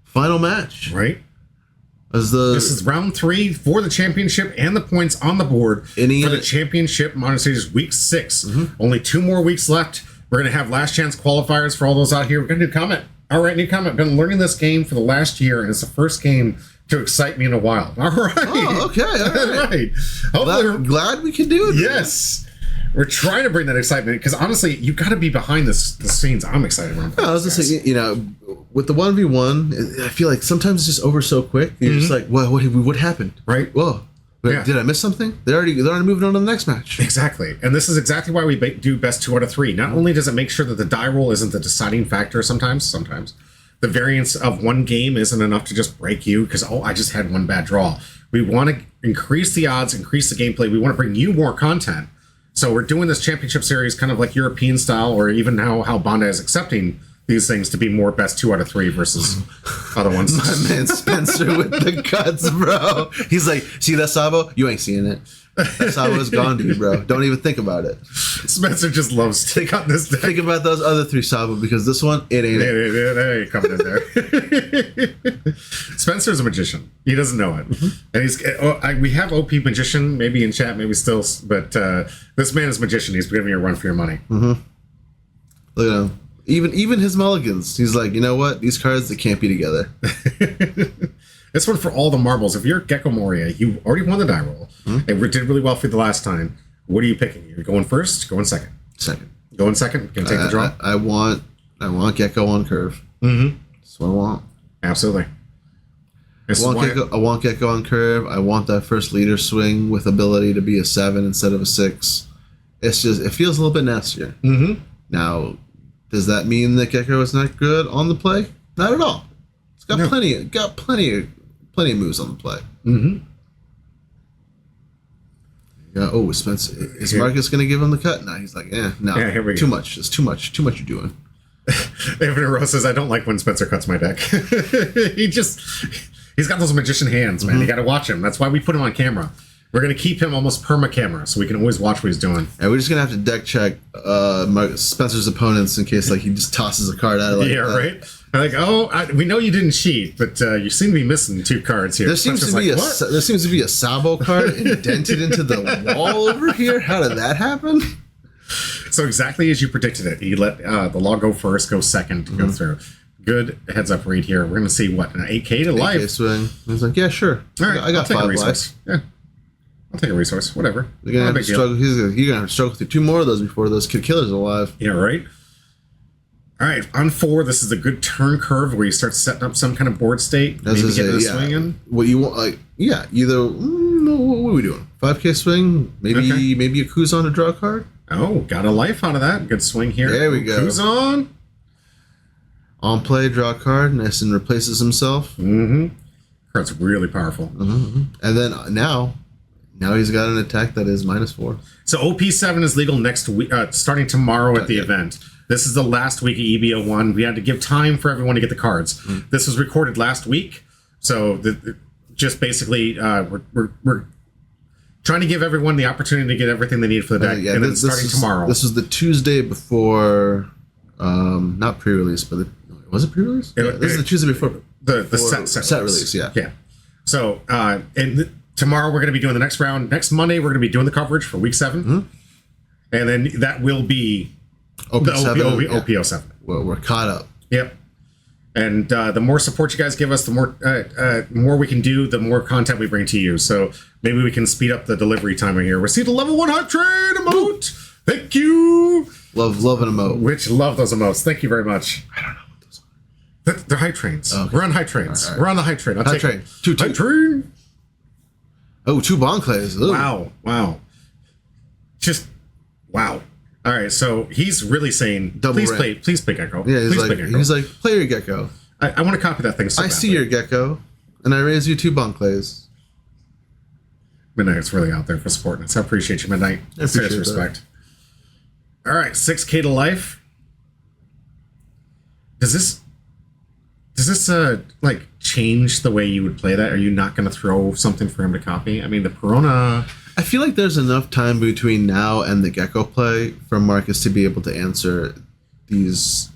final match. Right. This is round 3 for the championship and the points on the board for the championship Modern Series week 6. Only 2 more weeks left. We're going to have last chance qualifiers for all those out here. We're going to do comment. All right, new comment. Been learning this game for the last year, and it's the first game to excite me in a while. All right. Oh, okay. All right. Glad we can do it. Yes. We're trying to bring that excitement because honestly, you got to be behind the scenes. I'm excited. I was just saying, you know, with the 1v1, I feel like sometimes it's just over so quick. You're just like, what happened? Right. Whoa. Yeah. Did I miss something? They're already moving on to the next match. Exactly. And this is exactly why we do best 2 out of 3. Not only does it make sure that the die roll isn't the deciding factor sometimes the variance of one game isn't enough to just break you because, I just had one bad draw. We want to increase the odds, increase the gameplay. We want to bring you more content. So we're doing this championship series kind of like European style, or even how Bandai is accepting these things to be more best 2 out of 3 versus other ones. My man Spencer with the cuts, bro. He's like, see that Sabo? You ain't seeing it. That Sabo is gone, dude, bro. Don't even think about it. Spencer just loves to take on this deck. Think about those other 3 Sabo because this one, it ain't it. It ain't coming in there. Spencer's a magician. He doesn't know it. And we have OP magician maybe in chat, maybe still, but this man is magician. He's giving you a run for your money. Look at him. Even his mulligans. He's like, you know what? These cards, they can't be together. This one for all the marbles. If you're Gecko Moria, you already won the die roll. It did really well for you the last time. What are you picking? You're going first? Going second? Second. Going second? Gonna take the draw? I want Gecko on curve. That's what I want. Absolutely. I want Gecko on curve. I want that first leader swing with ability to be a 7 instead of a 6. It's just, it feels a little bit nastier. Now, does that mean that Gecko is not good on the play? Not at all. It's got plenty of moves on the play. Yeah. Oh, Spencer. Is Marcus going to give him the cut? No, he's like, no. Yeah, here we too go. much. It's too much. Too much you're doing. Evan Rose says, I don't like when Spencer cuts my deck. He's got those magician hands, man. You got to watch him. That's why we put him on camera. We're going to keep him almost perma-camera so we can always watch what he's doing. And we're just going to have to deck check Spencer's opponents in case like he just tosses a card out of right? Like, we know you didn't cheat, but you seem to be missing 2 cards here. There seems to be a Sabo card indented into the wall over here. How did that happen? So exactly as you predicted it. You let the law go first, go second, go through. Good heads up read here. We're going to see, an 8K to life? 8K swing. I was like, yeah, sure. All right, I got 5 life. Yeah. I'll take a resource. Whatever. You're gonna have to struggle. You're gonna have to struggle through 2 more of those before those kid killers are alive. Yeah, right. All right, on 4, this is a good turn curve where you start setting up some kind of board state. Maybe get the swing in. What you want? Either. What are we doing? 5K swing. Maybe a Kuzan to draw a card. Oh, got a life out of that. Good swing here. There we go. Kuzan. On play, draw a card. Nice and replaces himself. Card's really powerful. And then now he's got an attack that is -4. So OP7 is legal next week, starting tomorrow at the event. This is the last week of EB01. We had to give time for everyone to get the cards. This was recorded last week, so just basically we're trying to give everyone the opportunity to get everything they need for the deck. And then starting tomorrow. This was the Tuesday before, not pre-release, but was it pre-release? This is the Tuesday before the set release. Yeah. So tomorrow we're going to be doing the next round. Next Monday we're going to be doing the coverage for week 7, and then that will be OP07. Well, we're caught up. Yep. And the more support you guys give us, the more we can do, the more content we bring to you. So maybe we can speed up the delivery time here. We'll see the level 1 hype train emote. Thank you. Love an emote. Love those emotes. Thank you very much. I don't know what those are. They're hype trains. Okay. We're on hype trains. Right. We're on the hype train. Hype train. Hype train. Oh, 2 Bonclays. Wow. Just wow. All right, so he's really saying, please play Gecko. Yeah, he's like, play your Gecko. I want to copy that thing so I see your Gecko, and I raise you 2 Bonclays. Midnight is really out there for supporting us. I appreciate you, Midnight. Serious respect. All right, 6K to life. Does this like change the way you would play that? Are you not going to throw something for him to copy? I mean, the Perona. I feel like there's enough time between now and the Gecko play for Marcus to be able to answer these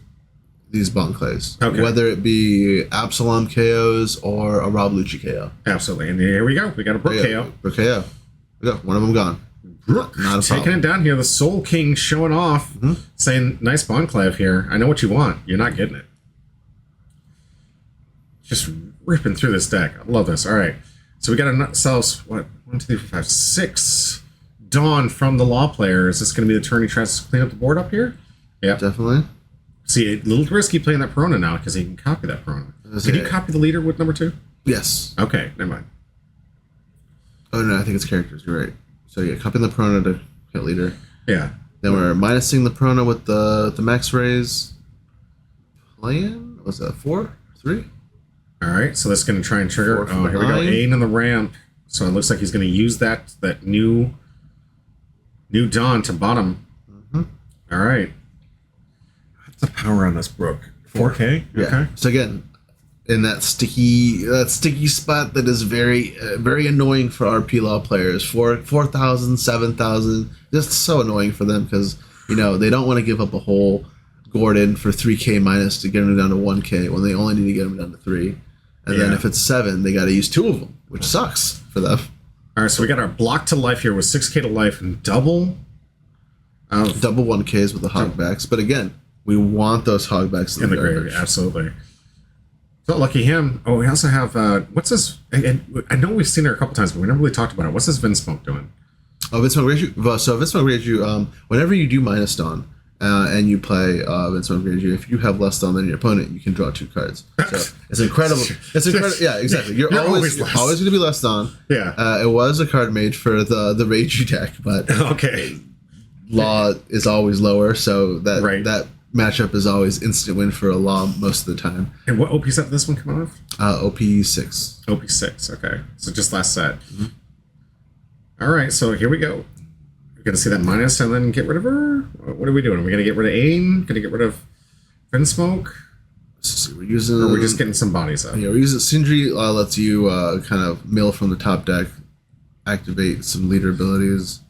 Bonclays. Okay. Whether it be Absalom KOs or a Rob Lucci KO. Absolutely. And here we go. We got a Brook KO. Brook KO. We got one of them gone. Brook not a taking problem. It down here. The Soul King showing off, saying, nice Bonclave here. I know what you want. You're not getting it. Just ripping through this deck. I love this. All right. So we got ourselves, 1, 2, 3, 4, 5, 6 Dawn from the Law player. Is this going to be the turn he tries to clean up the board up here? Yep. Definitely. See, a little risky playing that Perona now because he can copy that Perona. Can you copy the leader with number 2? Yes. Okay, never mind. Oh, no, I think it's characters. You're right. So, yeah, copying the Perona to hit leader. Yeah. Then we're minusing the Perona with the max raise. Playing? Was that 4? 3? All right, so that's going to try and trigger. Oh, here we go. 8 in the ramp. So it looks like he's going to use that new Dawn to bottom. Mm-hmm. All right. What's the power on this brook? 4K? Yeah. Okay. So again, in that sticky spot that is very very annoying for RP Law players. 4,000, 7,000, just so annoying for them because they don't want to give up a whole Gordon for 3K minus to get him down to 1K when they only need to get him down to 3. And then if it's 7, they got to use 2 of them, which sucks for them. All right, so we got our block to life here with 6K to life and double 1Ks with the hogbacks. But again, we want those hogbacks in the grave. Absolutely. So lucky him. Oh, we also have what's this? And I know we've seen her a couple times, but we never really talked about it. What's this Vinsmoke doing? Oh, Vinsmoke grades you. So Vinsmoke grades you. Whenever you do minus Dawn and you play Vinsmoke grades you, if you have less Dawn than your opponent, you can draw 2 cards. So it's incredible. It's incredible. Yeah, exactly. You're always going to be less Dawn. Yeah. It was a card made for the Rage deck, but okay. Law is always lower, so that matchup is always instant win for a Law most of the time. And what OP set did this one come out of? OP6. OP6, okay. So just last set. Mm-hmm. All right, so here we go. We're going to see that minus and then get rid of her? What are we doing? Are we going to get rid of Ain? Going to get rid of Vinsmoke? So we're using... Or we're just getting some bodies up? Yeah, we're using... Sindri lets you kind of mill from the top deck, activate some leader abilities.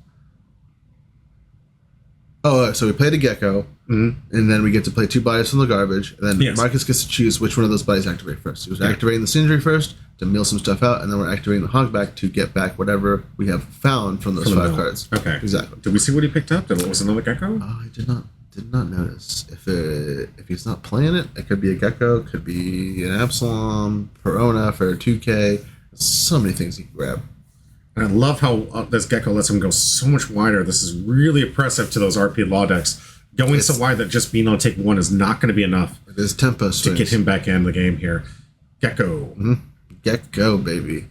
Oh, so we played a Gecko, and then we get to play 2 bodies from the garbage, and then Marcus gets to choose which one of those bodies activate first. He was activating the Sindri first to mill some stuff out, and then we're activating the Hogback to get back whatever we have found from those 5 cards. Okay. Exactly. Did we see what he picked up? Was it another Gecko? Oh, I did not notice. If he's not playing it, it could be a Gecko, could be an Absalom, Perona for 2K. So many things he can grab. And I love how this Gecko lets him go so much wider. This is really oppressive to those RP Law decks. Going so wide that just being able to take 1 is not going to be enough. It is tempo to get him back in the game here. Gecko. Mm-hmm. Gecko, baby.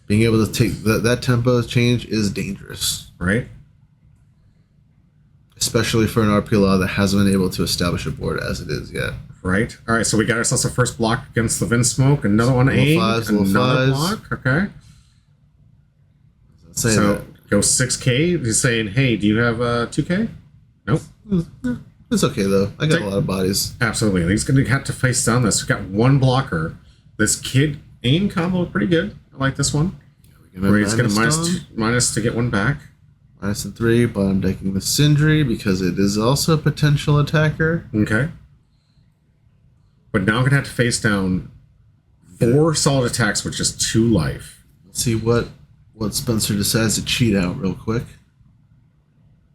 Being able to take that tempo change is dangerous. Right. Especially for an RP Law that hasn't been able to establish a board as it is yet. Right. All right, so we got ourselves a first block against the Vinsmoke. Another one, another block. Okay. So go 6K. He's saying, hey, do you have 2K? Nope. It's okay, though. I got a lot of bodies. Absolutely. He's going to have to face down this. We've got 1 blocker. This kid aim combo is pretty good. I like this one. Where he's going to minus to get 1 back. Minus and 3, but I'm decking the Sindri because it is also a potential attacker. Okay. But now I'm going to have to face down 4 solid attacks with just 2 life. Let's see what Spencer decides to cheat out real quick.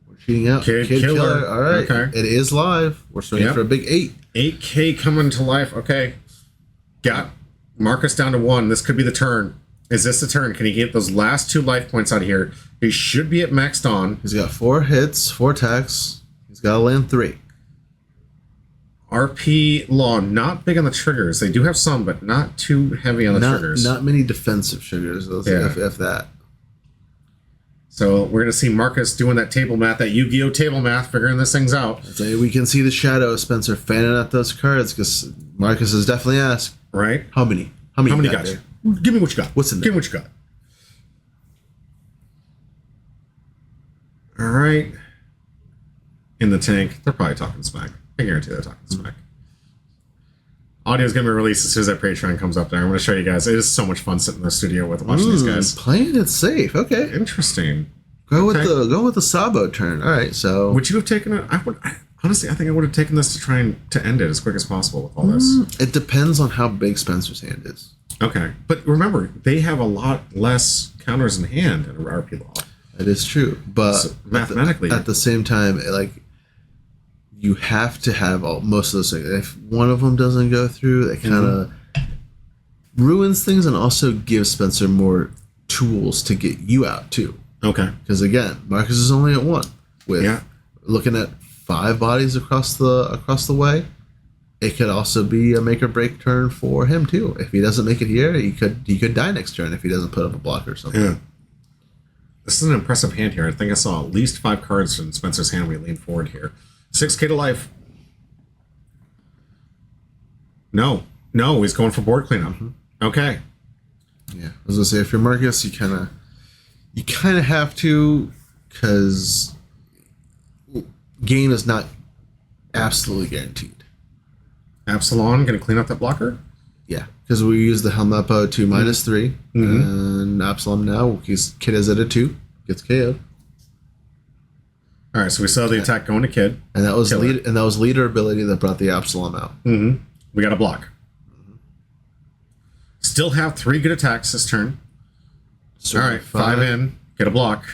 We're cheating out. Kid Killer. All right. Okay. It is live. We're swinging for a big 8. 8K coming to life. Okay. Got Marcus down to 1. This could be the turn. Is this the turn? Can he get those last 2 life points out of here? He should be at maxed on. He's got 4 hits, 4 attacks. He's got to land 3. RP Law, not big on the triggers. They do have some, but not too heavy on the triggers. Not many defensive triggers, if that. So we're going to see Marcus doing that table math, that Yu-Gi-Oh! Table math, figuring this things out. So we can see the shadow of Spencer fanning out those cards because Marcus has definitely asked. Right. How many? How many got you? Give me what you got. What's in there? Give me what you got. All right. In the tank. They're probably talking smack. I guarantee they're talking smack. Audio is going to be released as soon as that Patreon comes up there. I'm going to show you guys. It is so much fun sitting in the studio with watching these guys. Playing it safe. Okay. Interesting. Go with the Sabo turn. All right. So would you have taken it? Honestly, I think I would have taken this to try and to end it as quick as possible with all this. It depends on how big Spencer's hand is. Okay. But remember, they have a lot less counters in hand in RP Law. That is true. But so mathematically, at the same time, like, you have to have most of those things. If one of them doesn't go through, that kind of ruins things and also gives Spencer more tools to get you out, too. Okay. Because again, Marcus is only at 1. With looking at 5 bodies across the way, it could also be a make or break turn for him too. If he doesn't make it here, he could die next turn if he doesn't put up a block or something. Yeah. This is an impressive hand here. I think I saw at least 5 cards in Spencer's hand. We lean forward here. 6K to life. No, he's going for board cleanup. Okay. Yeah, I was gonna say if you're Marcus, you kind of have to, because game is not absolutely guaranteed. Absalom going to clean up that blocker? Yeah, because we use the Helmeppo to -3, and Absalom now, his Kid is at a 2, gets KO'd. All right, so we saw the attack going to Kid. And that was leader ability that brought the Absalom out. We got a block. Still have 3 good attacks this turn. All right, 5 in, get a block.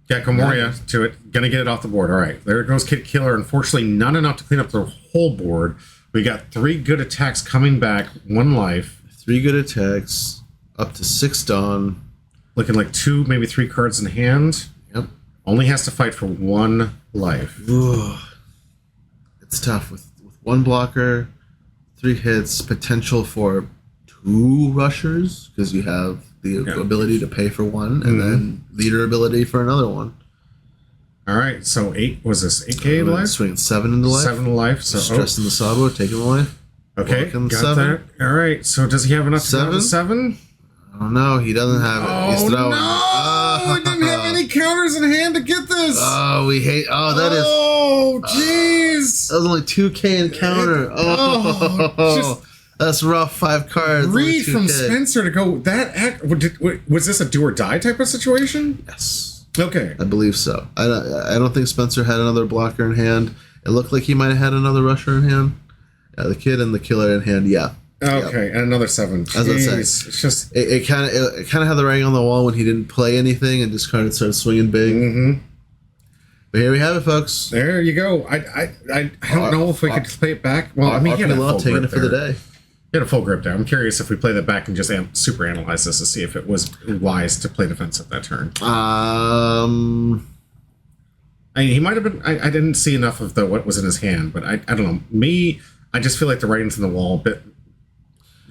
Gecko Moria to it, gonna get it off the board. All right, there goes Kid Killer. Unfortunately, not enough to clean up the whole board. We got 3 good attacks coming back, 1 life. 3 good attacks, up to 6 Dawn. Looking like 2, maybe 3 cards in hand. Yep. Only has to fight for 1 life. Ugh. It's tough with 1 blocker, 3 hits, potential for 2 rushers because you have the ability to pay for 1, and then leader ability for another 1. All right, so 8 was this 8K to life? Swinging 7 into life. 7 to life. So stressing the Sabo, taking the life. Okay, got 7. That. All right, so does he have enough to go to 7? Oh no, he doesn't have it. He's throwing. No, he didn't have any counters in hand to get this. Oh, we hate. Oh, that is. Oh, jeez. That was only 2K in counter. Oh, that's rough. 5 cards. Read from Spencer to go that. Was this a do or die type of situation? Yes. Okay. I believe so. I don't think Spencer had another blocker in hand. It looked like he might have had another rusher in hand. Yeah, the Kid and the Killer in hand. Yeah. Okay, and another 7. As I say, it's just it kind of had the writing on the wall when he didn't play anything and just kind of started swinging big. But here we have it, folks. There you go. I don't know if we could play it back. Well, I mean, he had a full taking grip it for the day. He had a full grip there. I'm curious if we play that back and just super analyze this to see if it was wise to play defense at that turn. I mean, he might have been. I didn't see enough of what was in his hand, but I don't know. Me, I just feel like the writing's on the wall. But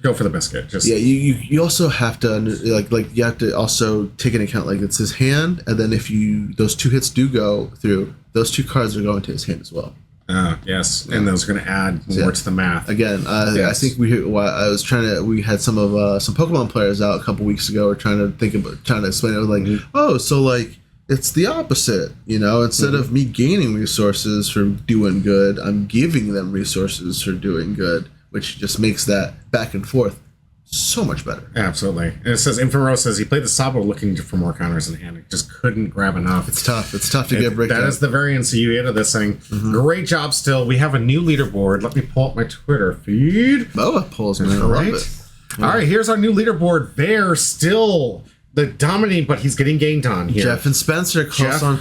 go for the biscuit. Just you also have to like you have to also take into account like it's his hand, and then if those 2 hits do go through, those 2 cards are going to his hand as well. Yes, and those are going to add more to the math. Again, I think we had some Pokemon players out a couple weeks ago. We're trying to explain it. Like, so like it's the opposite, Instead of me gaining resources for doing good, I'm giving them resources for doing good, which just makes that back and forth so much better. Absolutely. And it says Infamoro says he played the Sabo looking for more counters in hand. He just couldn't grab enough. It's tough to get breakdown. That is the variance you get of this thing. Great job still. We have a new leaderboard. Let me pull up my Twitter feed. Oh, it pulls me. I love it. All right, here's our new leaderboard. They're still the dominating, but he's getting gained on here. Jeff and Spencer close on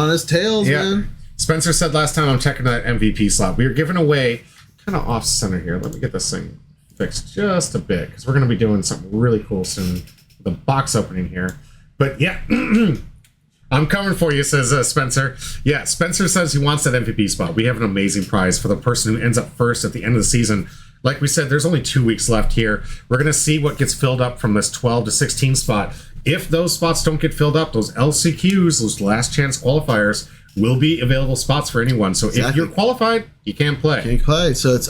his tails, man. Spencer said last time I'm checking that MVP slot. We are giving away kind of off center here. Let me get this thing fixed just a bit because we're going to be doing something really cool soon. The box opening here. But yeah, I'm coming for you, says Spencer. Yeah, Spencer says he wants that MVP spot. We have an amazing prize for the person who ends up first at the end of the season. Like we said, there's only 2 weeks left here. We're going to see what gets filled up from this 12 to 16 spot. If those spots don't get filled up, those LCQs, those last chance qualifiers, will be available spots for anyone. So if you're qualified, you can't play. Can't play. So it's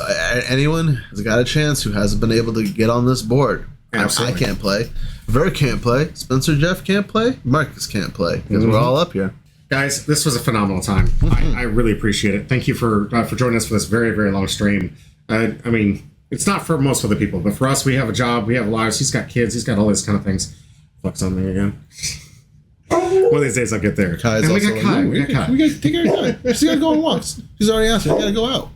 anyone has got a chance who hasn't been able to get on this board. Absolutely. I can't play. Ver can't play. Spencer Jeff can't play. Marcus can't play because we're all up here. Guys, this was a phenomenal time. I really appreciate it. Thank you for joining us for this very, very long stream. I mean, it's not for most other people, but for us, we have a job, we have lives. He's got kids, he's got all these kind of things. Flex on me again. One of these days I'll get there. Kai's and we also got Kai. We got Kai. We got to take our time. She's got to go on walks. She's already asked. She's got to go out.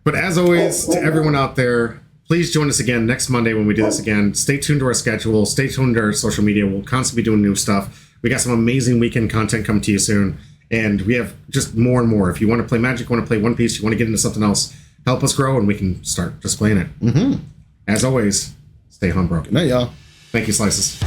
But as always, to everyone out there, please join us again next Monday when we do this again. Stay tuned to our schedule. Stay tuned to our social media. We'll constantly be doing new stuff. We got some amazing weekend content coming to you soon. And we have just more and more. If you want to play Magic, you want to play One Piece, you want to get into something else, help us grow and we can start just playing it. As always, stay humble. Good night, y'all. Thank you, Slices.